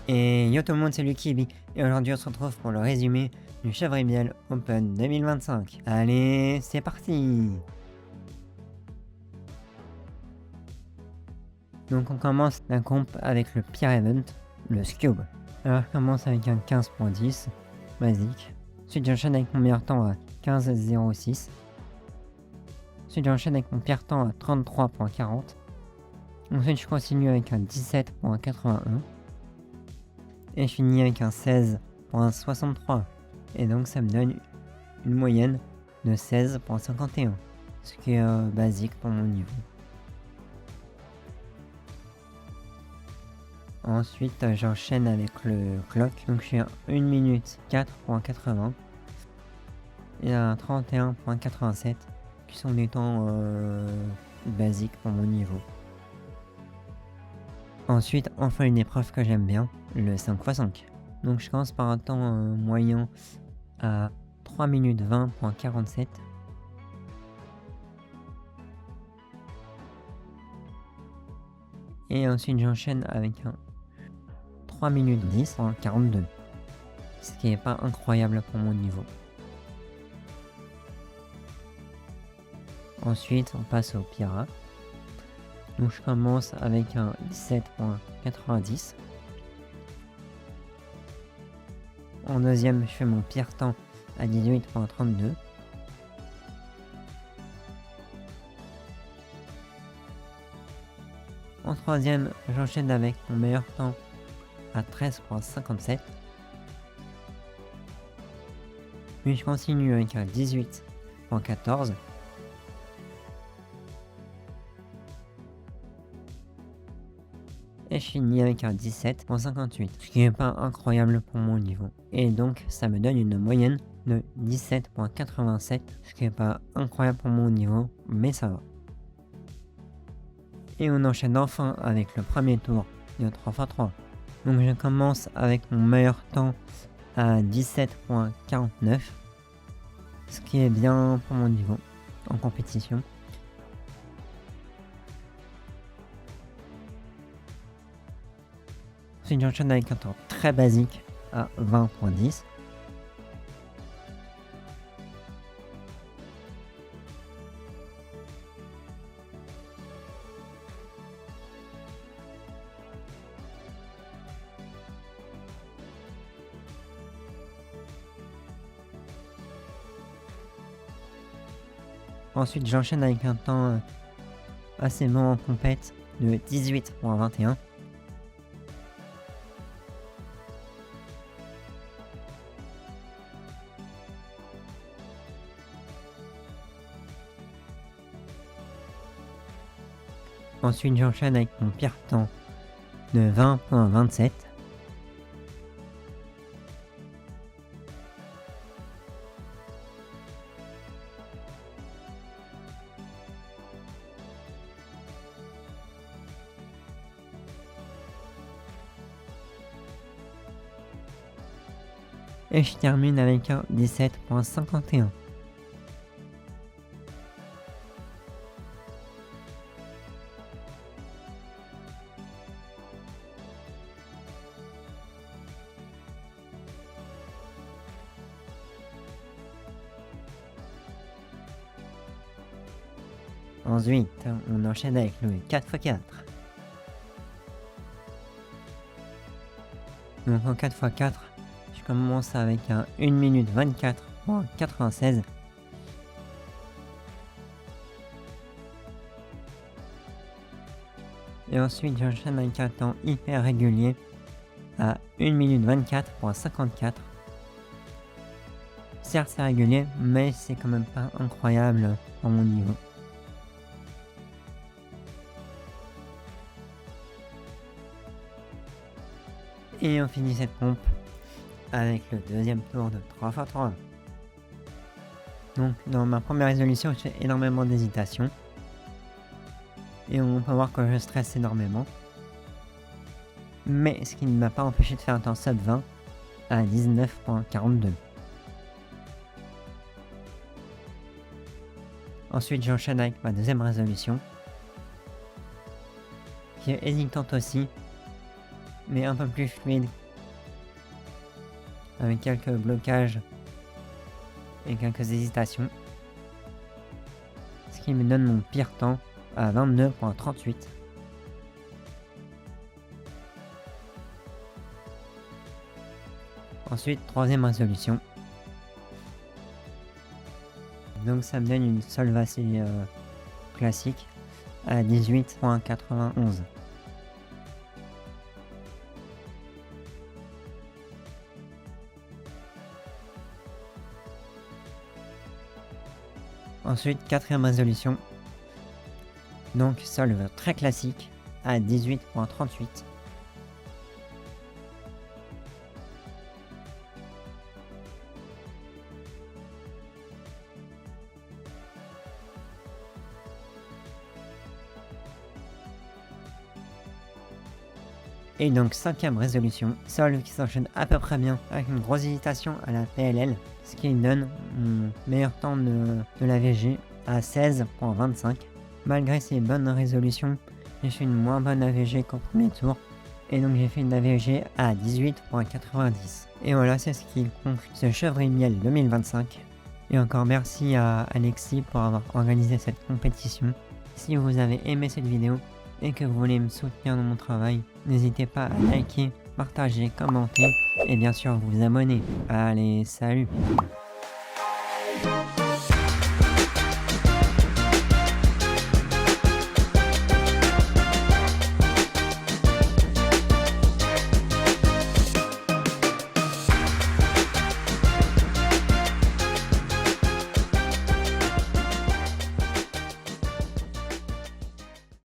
Et yo tout le monde, c'est Lucky, et aujourd'hui on se retrouve pour le résumé du Chèvre et Miel Open 2025. Allez, c'est parti. Donc on commence la comp avec le pire event, le Scube. Alors je commence avec un 15.10, basique. Ensuite j'enchaîne avec mon meilleur temps à 15.06. Ensuite j'enchaîne avec mon pire temps à 33.40. Ensuite je continue avec un 17.81. Et je finis avec un 16.63. Et donc ça me donne une moyenne de 16.51. Ce qui est basique pour mon niveau. Ensuite j'enchaîne avec le clock. Donc je suis à 1 minute 4.80. Et à 31.87. Qui sont des temps basiques pour mon niveau. Ensuite, enfin une épreuve que j'aime bien, le 5x5. Donc je commence par un temps moyen à 3 minutes 20.47. Et ensuite j'enchaîne avec un 3 minutes 10.42. Ce qui n'est pas incroyable pour mon niveau. Ensuite on passe au Pira. Donc je commence avec un 17.90. En deuxième, je fais mon pire temps à 18.32. En troisième, j'enchaîne avec mon meilleur temps à 13.57. Puis je continue avec un 18.14. Et je finis avec un 17.58, ce qui n'est pas incroyable pour mon niveau. Et donc ça me donne une moyenne de 17.87, ce qui n'est pas incroyable pour mon niveau, mais ça va. Et on enchaîne enfin avec le premier tour de 3x3. Donc je commence avec mon meilleur temps à 17.49, ce qui est bien pour mon niveau en compétition. Ensuite j'enchaîne avec un temps très basique à 20.10. Ensuite j'enchaîne avec un temps assez bon en compète de 18.21. Ensuite j'enchaîne avec mon pire temps de 20.27. Et je termine avec un 17.51. Ensuite, on enchaîne avec le 4x4. Donc en 4x4, je commence avec un 1 minute 24.96. Et ensuite, j'enchaîne avec un temps hyper régulier à 1 minute 24.54. Certes, c'est régulier, mais c'est quand même pas incroyable pour mon niveau. Et on finit cette pompe avec le deuxième tour de 3x3. Donc dans ma première résolution, j'ai énormément d'hésitation. Et on peut voir que je stresse énormément. Mais ce qui ne m'a pas empêché de faire un temps sub 20 à 19.42. Ensuite j'enchaîne avec ma deuxième résolution, qui est hésitante aussi, mais un peu plus fluide, avec quelques blocages et quelques hésitations, ce qui me donne mon pire temps à 22,38. Ensuite, troisième résolution. Donc ça me donne une solve assez classique à 18,91. Ensuite, quatrième résolution. Donc solve très classique à 18,38. Et donc cinquième résolution, solve qui s'enchaîne à peu près bien avec une grosse hésitation à la PLL, ce qui donne mon meilleur temps de la VG à 16,25. Malgré ces bonnes résolutions, j'ai fait une moins bonne AVG qu'au premier tour, et donc j'ai fait une AVG à 18,90. Et voilà, c'est ce qui conclut ce Chevrolet Miel 2025. Et encore merci à Alexis pour avoir organisé cette compétition. Si vous avez aimé cette vidéo et que vous voulez me soutenir dans mon travail, n'hésitez pas à liker, partager, commenter et bien sûr vous abonner. Allez, salut!